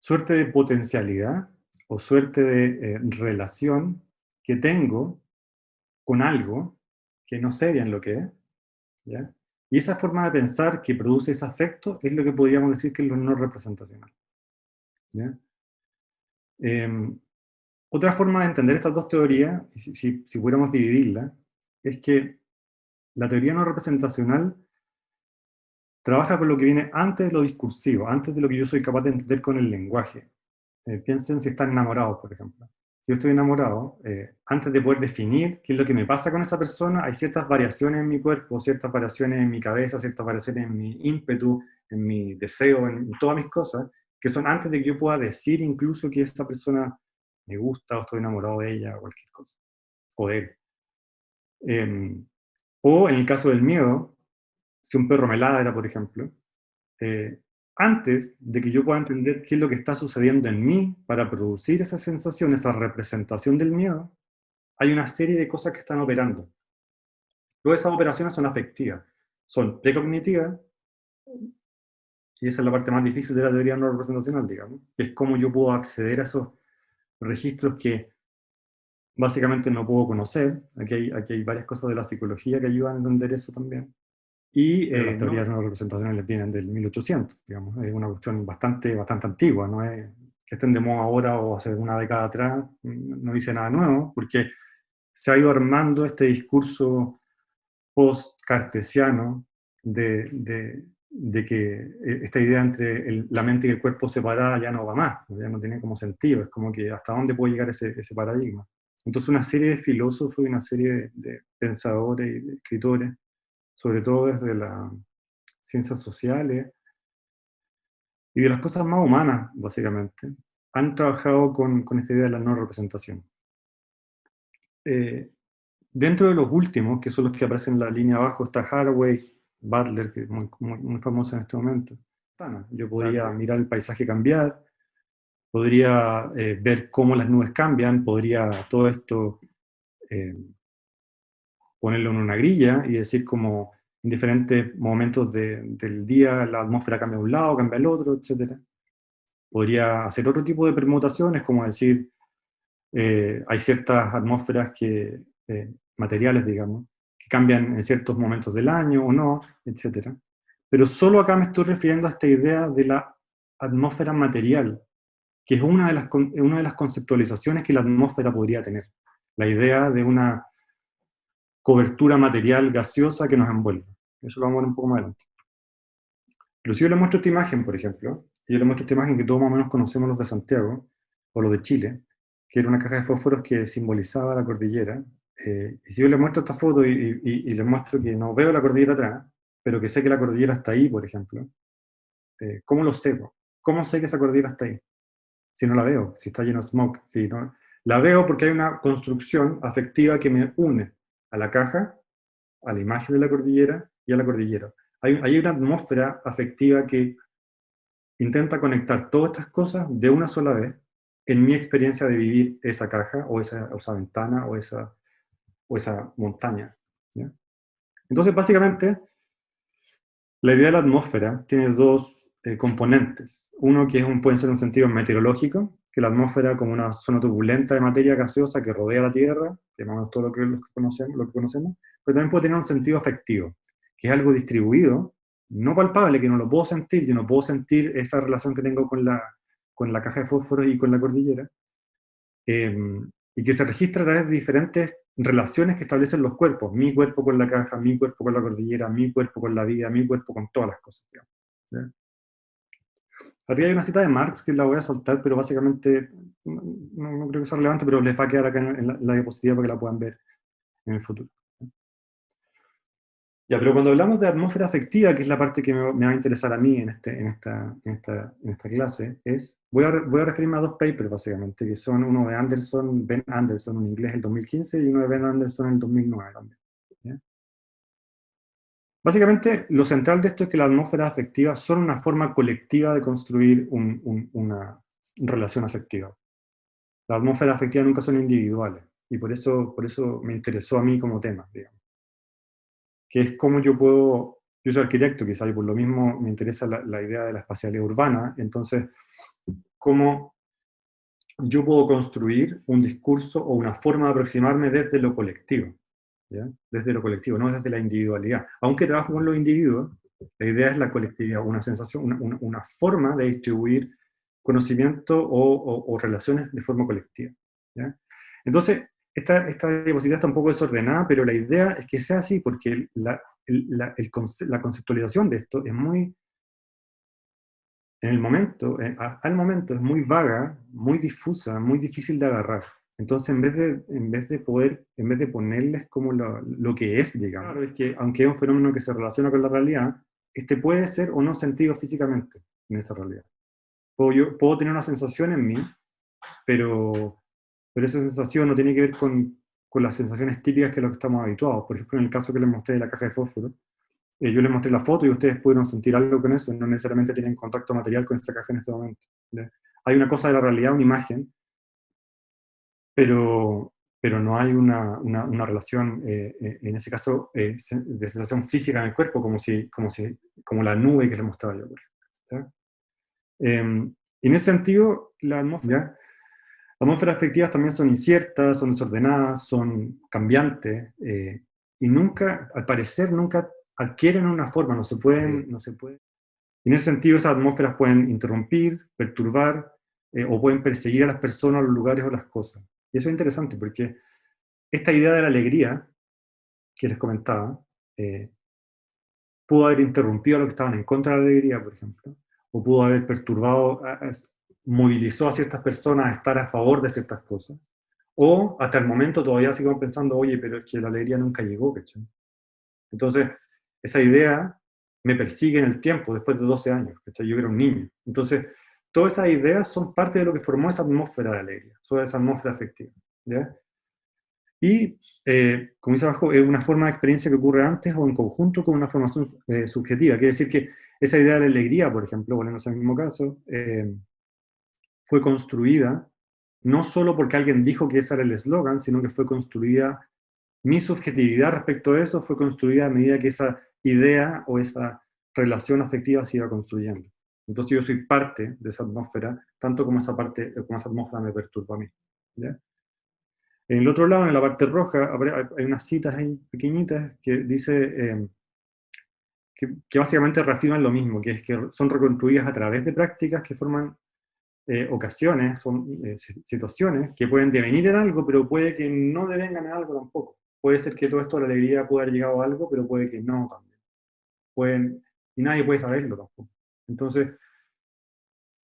suerte de potencialidad o suerte de relación que tengo con algo que no sé bien lo que es, ¿ya? Y esa forma de pensar que produce ese afecto es lo que podríamos decir que es lo no representacional, ¿ya? Em, Otra forma de entender estas dos teorías, y si pudiéramos dividirlas, es que la teoría no representacional trabaja con lo que viene antes de lo discursivo, antes de lo que yo soy capaz de entender con el lenguaje. Piensen si están enamorados, por ejemplo. Si yo estoy enamorado, antes de poder definir qué es lo que me pasa con esa persona, hay ciertas variaciones en mi cuerpo, ciertas variaciones en mi cabeza, ciertas variaciones en mi ímpetu, en mi deseo, en todas mis cosas, que son antes de que yo pueda decir incluso que esta persona me gusta o estoy enamorado de ella o cualquier cosa, o de él. O en el caso del miedo, si un perro me ladra, por ejemplo, eh, antes de que yo pueda entender qué es lo que está sucediendo en mí para producir esa sensación, esa representación del miedo, hay una serie de cosas que están operando. Todas esas operaciones son afectivas, son precognitivas, y esa es la parte más difícil de la teoría no representacional, digamos, que es cómo yo puedo acceder a esos registros que básicamente no puedo conocer. Aquí hay varias cosas de la psicología que ayudan a entender eso también. Y Pero las las teorías no, no representacionales vienen del 1800, digamos, es una cuestión bastante antigua, no es que estén de moda ahora o hace una década atrás, no dice nada nuevo, porque se ha ido armando este discurso post-cartesiano de que esta idea entre la mente y el cuerpo separada ya no va más, ya no tiene como sentido, es como que hasta dónde puede llegar ese paradigma. Entonces una serie de filósofos y una serie de pensadores y de escritores, sobre todo desde las ciencias sociales y de las cosas más humanas, básicamente, han trabajado con esta idea de la no representación. Eh, Dentro de los últimos, que son los que aparecen en la línea abajo, está Haraway, Butler, que es muy famoso en este momento. Yo podría dale. mirar el paisaje cambiar, podría ver cómo las nubes cambian, podría todo esto eh, ponerlo en una grilla y decir como en diferentes momentos del día la atmósfera cambia de un lado, cambia al otro, etc. Podría hacer otro tipo de permutaciones, como decir, hay ciertas atmósferas materiales, digamos, que cambian en ciertos momentos del año o no, etc. Pero solo acá me estoy refiriendo a esta idea de la atmósfera material, que es una de las conceptualizaciones que la atmósfera podría tener. La idea de una cobertura material gaseosa que nos envuelve. Eso lo vamos a ver un poco más adelante. Pero si yo le muestro esta imagen, por ejemplo, y yo le muestro esta imagen que todos más o menos conocemos los de Santiago, o los de Chile, que era una caja de fósforos que simbolizaba la cordillera, y si yo le muestro esta foto y le muestro que no veo la cordillera atrás, pero que sé que la cordillera está ahí, por ejemplo, ¿cómo lo sé? ¿Cómo sé que esa cordillera está ahí? Si no la veo, si está lleno de smoke. Si no, la veo porque hay una construcción afectiva que me une a la caja, a la imagen de la cordillera y a la cordillera. Hay una atmósfera afectiva que intenta conectar todas estas cosas de una sola vez en mi experiencia de vivir esa caja o esa ventana o esa montaña, ¿ya? Entonces, básicamente, la idea de la atmósfera tiene dos componentes. Uno que puede ser un sentido meteorológico, que la atmósfera como una zona turbulenta de materia gaseosa que rodea la Tierra, que es todo lo que conocemos, pero también puede tener un sentido afectivo, que es algo distribuido, no palpable, que no lo puedo sentir, yo no puedo sentir esa relación que tengo con la caja de fósforos y con la cordillera, eh, y que se registra a través de diferentes relaciones que establecen los cuerpos, mi cuerpo con la caja, mi cuerpo con la cordillera, mi cuerpo con la vida, mi cuerpo con todas las cosas, digamos, ¿ya? Arriba hay una cita de Marx que la voy a saltar, pero básicamente no creo que sea relevante, pero les va a quedar acá en la diapositiva para que la puedan ver en el futuro. Ya, pero cuando hablamos de atmósfera afectiva, que es la parte que me va a interesar a mí en esta clase, voy a referirme a dos papers, básicamente, que son uno de Ben Anderson, en inglés, el 2015, y uno de Ben Anderson en el 2009 también, ¿ya? Básicamente, lo central de esto es que las atmósferas afectivas son una forma colectiva de construir una relación afectiva. Las atmósferas afectivas nunca son individuales, y por eso me interesó a mí como tema, digamos, que es cómo yo soy arquitecto quizá, y por lo mismo me interesa la idea de la espacialidad urbana. Entonces, cómo yo puedo construir un discurso o una forma de aproximarme desde lo colectivo, ¿ya? Desde lo colectivo, no desde la individualidad. Aunque trabajo con los individuos, la idea es la colectividad, una sensación, una forma de distribuir conocimiento o relaciones de forma colectiva, ¿ya? Entonces, esta diapositiva está un poco desordenada, pero la idea es que sea así, porque la conceptualización de esto es muy, en el momento, al momento es muy vaga, muy difusa, muy difícil de agarrar. Entonces, en vez de ponerles como lo que es, digamos, claro, es que aunque es un fenómeno que se relaciona con la realidad, este puede ser o no sentido físicamente en esa realidad. Yo puedo tener una sensación en mí, pero esa sensación no tiene que ver con las sensaciones típicas que es lo que estamos habituados. Por ejemplo, en el caso que les mostré de la caja de fósforo, yo les mostré la foto y ustedes pudieron sentir algo con eso, no necesariamente tienen contacto material con esta caja en este momento, ¿ya? Hay una cosa de la realidad, una imagen, pero no hay una relación, en ese caso, de sensación física en el cuerpo, como la nube que les mostraba yo, por ejemplo, ¿ya? Y en ese sentido, las atmósferas afectivas también son inciertas, son desordenadas, son cambiantes, y nunca, al parecer, nunca adquieren una forma, no se pueden. Y en ese sentido, esas atmósferas pueden interrumpir, perturbar, o pueden perseguir a las personas, los lugares o las cosas. Y eso es interesante, porque esta idea de la alegría, que les comentaba, eh, pudo haber interrumpido a los que estaban en contra de la alegría, por ejemplo, o pudo haber perturbado, movilizó a ciertas personas a estar a favor de ciertas cosas, o hasta el momento todavía sigamos pensando, oye, pero es que la alegría nunca llegó, ¿cachai? Entonces, esa idea me persigue en el tiempo, después de 12 años, ¿cachai? Yo era un niño. Entonces, todas esas ideas son parte de lo que formó esa atmósfera de alegría, toda esa atmósfera afectiva, ¿ya? Y, como dice abajo, es una forma de experiencia que ocurre antes o en conjunto con una formación subjetiva. Quiere decir que esa idea de la alegría, por ejemplo, volviendo al mismo caso, fue construida no solo porque alguien dijo que ese era el eslogan, sino que fue construida, mi subjetividad respecto a eso fue construida a medida que esa idea o esa relación afectiva se iba construyendo. Entonces yo soy parte de esa atmósfera, tanto como como esa atmósfera me perturba a mí, ¿ya? En el otro lado, en la parte roja, hay unas citas ahí pequeñitas que dice, que básicamente reafirman lo mismo, que es que son reconstruidas a través de prácticas que forman ocasiones, son situaciones que pueden devenir en algo, pero puede que no devengan en algo tampoco. Puede ser que todo esto de la alegría pueda haber llegado a algo, pero puede que no también. Y nadie puede saberlo tampoco. Entonces,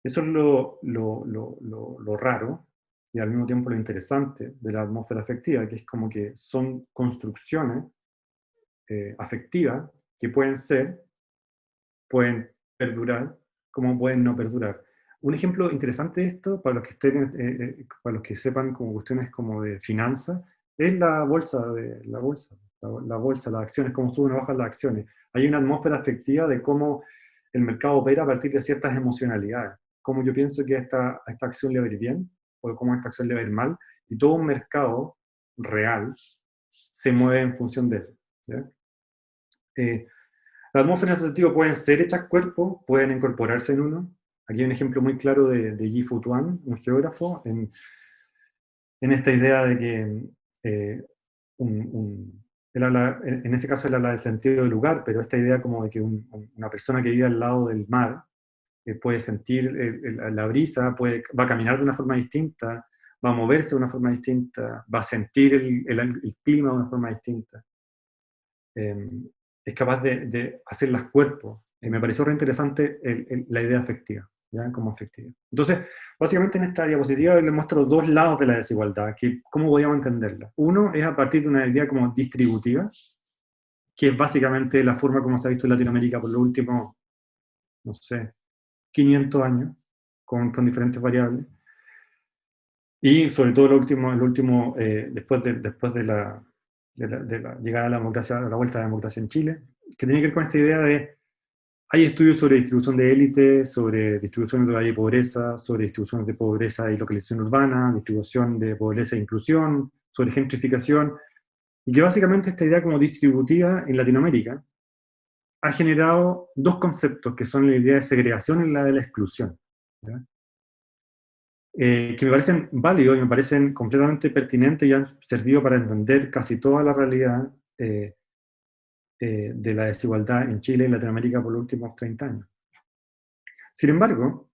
eso es lo raro y al mismo tiempo lo interesante de la atmósfera afectiva, que es como que son construcciones afectivas que pueden perdurar, como pueden no perdurar. Un ejemplo interesante de esto, para los que para los que sepan como cuestiones como de finanzas, es la bolsa, las acciones, cómo suben o bajan las acciones. Hay una atmósfera afectiva de cómo el mercado opera a partir de ciertas emocionalidades. Cómo yo pienso que a esta acción le va a ir bien, o cómo a esta acción le va a ir mal, y todo un mercado real se mueve en función de eso, ¿ya? Las atmósferas en ese sentido pueden ser hechas cuerpo, pueden incorporarse en uno. Aquí hay un ejemplo muy claro de Yi Futuan, un geógrafo, en esta idea de que él habla, en ese caso él habla del sentido del lugar, pero esta idea como de que una persona que vive al lado del mar puede sentir la brisa, va a caminar de una forma distinta, va a moverse de una forma distinta, va a sentir el clima de una forma distinta. Eh, es capaz de hacer las cuerpos. Me pareció re interesante la idea afectiva, ¿ya? Como afectiva. Entonces, básicamente en esta diapositiva les muestro dos lados de la desigualdad, que cómo podíamos entenderla. Uno es a partir de una idea como distributiva, que es básicamente la forma como se ha visto en Latinoamérica por los últimos, no sé, 500 años, con diferentes variables. Y sobre todo el último después de la llegada a la democracia, a la vuelta a la democracia en Chile, que tiene que ver con esta idea de, hay estudios sobre distribución de élite, sobre distribución de pobreza, sobre distribución de pobreza y localización urbana, distribución de pobreza e inclusión, sobre gentrificación, y que básicamente esta idea como distributiva en Latinoamérica ha generado dos conceptos que son la idea de segregación y la de la exclusión, ¿ya? que me parecen válidos y me parecen completamente pertinentes y han servido para entender casi toda la realidad de la desigualdad en Chile y Latinoamérica por los últimos 30 años. Sin embargo,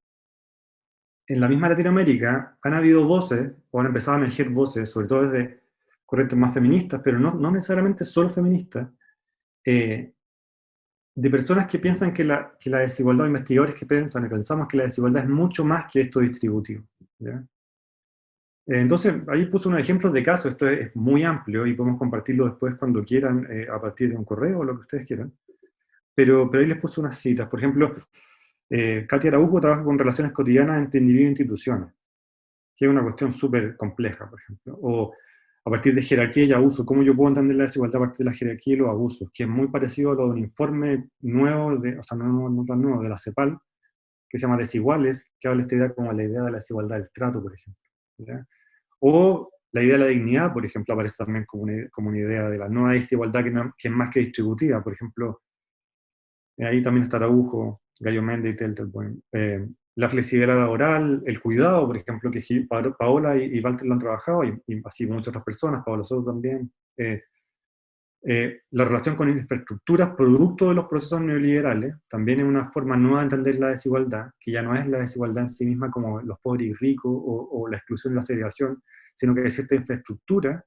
en la misma Latinoamérica han habido voces, o han empezado a emerger voces, sobre todo desde corrientes más feministas, pero no necesariamente solo feministas, eh, de personas que piensan que la desigualdad, o investigadores que piensan y pensamos que la desigualdad es mucho más que esto distributivo. ¿Ya? Entonces, ahí puse unos ejemplos de casos, esto es muy amplio y podemos compartirlo después cuando quieran, a partir de un correo o lo que ustedes quieran, pero ahí les puse unas citas. Por ejemplo, Katia Araujo trabaja con relaciones cotidianas entre individuos e instituciones, que es una cuestión súper compleja, por ejemplo. O a partir de jerarquía y abuso, cómo yo puedo entender la desigualdad a partir de la jerarquía y los abusos, que es muy parecido a lo de un informe nuevo, o sea, no tan nuevo, de la CEPAL, que se llama Desiguales, que habla de esta idea como la idea de la desigualdad del trato, por ejemplo. ¿Ya? O la idea de la dignidad, por ejemplo, aparece también como una idea de la nueva desigualdad que es más que distributiva. Por ejemplo, ahí también está Araujo, Gallo Méndez y Teltelboim. La flexibilidad laboral, el cuidado, por ejemplo, que Paola y Walter lo han trabajado, y así muchas otras personas, Paola Soto también. La relación con infraestructuras, producto de los procesos neoliberales, también es una forma nueva de entender la desigualdad, que ya no es la desigualdad en sí misma como los pobres y ricos, o la exclusión y la segregación, sino que hay cierta infraestructura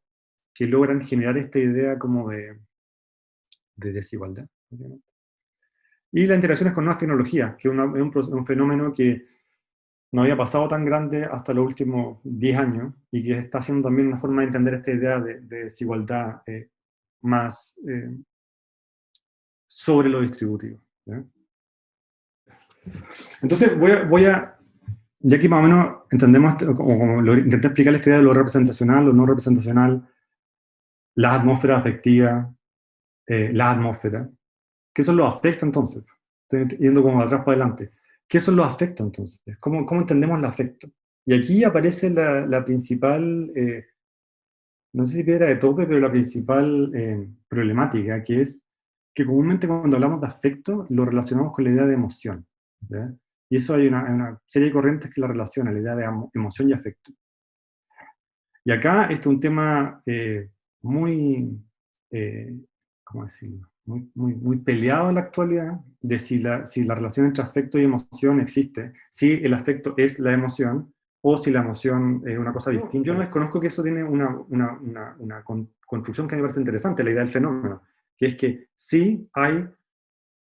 que logran generar esta idea como de desigualdad. Y las interacciones con nuevas tecnologías, que es un fenómeno que no había pasado tan grande hasta los últimos 10 años y que está siendo también una forma de entender esta idea de desigualdad más sobre lo distributivo. ¿Ya? Entonces ya que más o menos entendemos, como intenté explicar esta idea de lo representacional, lo no representacional, la atmósfera afectiva, la atmósfera, ¿qué son los afectos entonces? Estoy yendo como de atrás para adelante. ¿Qué son los afectos entonces? ¿Cómo entendemos el afecto? Y aquí aparece la principal, no sé si piedra de tope, pero la principal problemática, que es que comúnmente cuando hablamos de afecto lo relacionamos con la idea de emoción. ¿Ya? Y eso hay una serie de corrientes que la relacionan, la idea de emoción y afecto. Y acá este es un tema muy, eh, ¿cómo decirlo? Muy peleado en la actualidad, de si la relación entre afecto y emoción existe, si el afecto es la emoción, o si la emoción es una cosa distinta. Yo no desconozco que eso tiene una construcción que a mí me parece interesante, la idea del fenómeno, que es que sí hay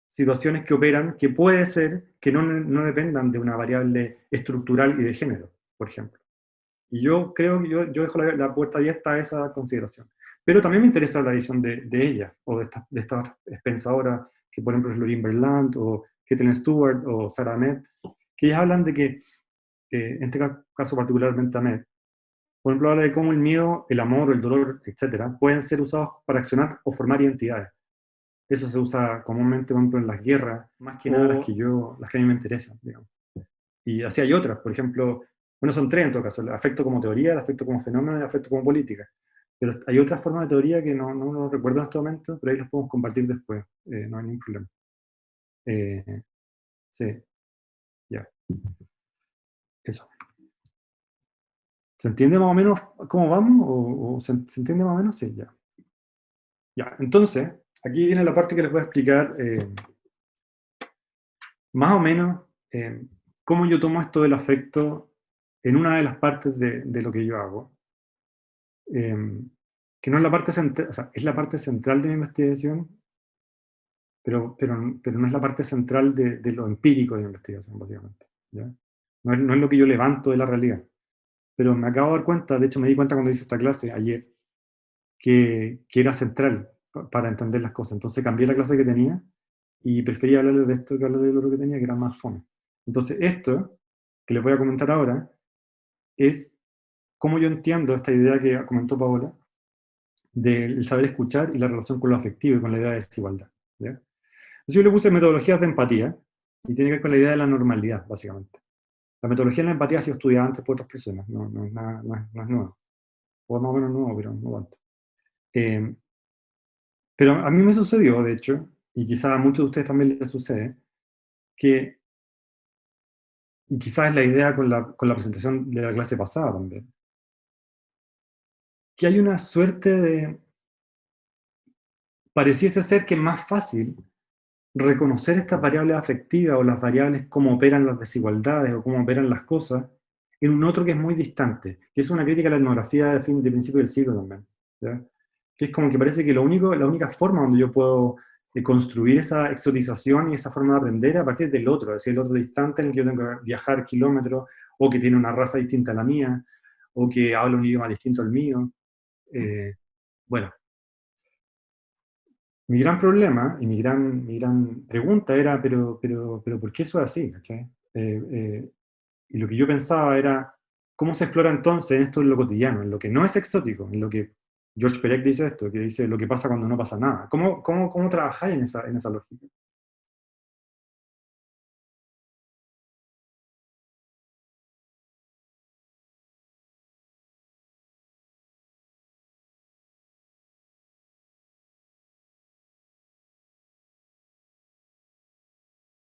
situaciones que operan que puede ser que no dependan de una variable estructural y de género, por ejemplo. Y yo creo que yo dejo la puerta abierta a esa consideración. Pero también me interesa la visión de ella, o de estas pensadoras, que por ejemplo es Lorraine Berland, o Kathleen Stewart, o Sarah Ahmed, que ellas hablan de que, en este caso particularmente Ahmed, por ejemplo habla de cómo el miedo, el amor, el dolor, etcétera, pueden ser usados para accionar o formar identidades. Eso se usa comúnmente, por ejemplo, en las guerras, más que nada las que a mí me interesan, digamos. Y así hay otras, por ejemplo, bueno, son tres en todo caso, el afecto como teoría, el afecto como fenómeno y el afecto como política. Pero hay otras formas de teoría que no recuerdo en este momento, pero ahí las podemos compartir después, no hay ningún problema. Eh, sí, ya, eso. ¿Se entiende más o menos cómo vamos? ¿O se entiende más o menos? Sí, ya. Ya, entonces, aquí viene la parte que les voy a explicar más o menos cómo yo tomo esto del afecto en una de las partes de lo que yo hago. Que no es la parte central, o sea, es la parte central de mi investigación, pero no es la parte central de lo empírico de mi investigación, básicamente. ¿Ya? No es lo que yo levanto de la realidad. Pero me acabo de dar cuenta, de hecho me di cuenta cuando hice esta clase ayer, que era central para entender las cosas. Entonces cambié la clase que tenía y preferí hablarles de esto que hablar de lo que tenía, que era más fome. Entonces esto, que les voy a comentar ahora, es cómo yo entiendo esta idea que comentó Paola, del saber escuchar y la relación con lo afectivo y con la idea de desigualdad. ¿Ya? Entonces yo le puse metodologías de empatía y tiene que ver con la idea de la normalidad, básicamente. La metodología de la empatía ha sido estudiada antes por otras personas, no es, nada, no es nuevo. O es más o menos nuevo, pero no tanto. Eh, pero a mí me sucedió, de hecho, y quizá a muchos de ustedes también les sucede, que y quizás es la idea con la presentación de la clase pasada también, que hay una suerte de, pareciese ser que es más fácil reconocer estas variables afectivas o las variables, cómo operan las desigualdades o cómo operan las cosas, en un otro que es muy distante, que es una crítica a la etnografía de principio del siglo también, ¿ya? Que es como que parece que la única forma donde yo puedo construir esa exotización y esa forma de aprender es a partir del otro, es decir, el otro distante en el que yo tengo que viajar kilómetros, o que tiene una raza distinta a la mía, o que habla un idioma distinto al mío. Eh, bueno, mi gran problema y mi gran pregunta era, pero ¿por qué eso es así? ¿Cachai? Y lo que yo pensaba era, ¿cómo se explora entonces esto en lo cotidiano, en lo que no es exótico, en lo que George Perec dice esto, que dice lo que pasa cuando no pasa nada? ¿Cómo trabajáis en esa lógica?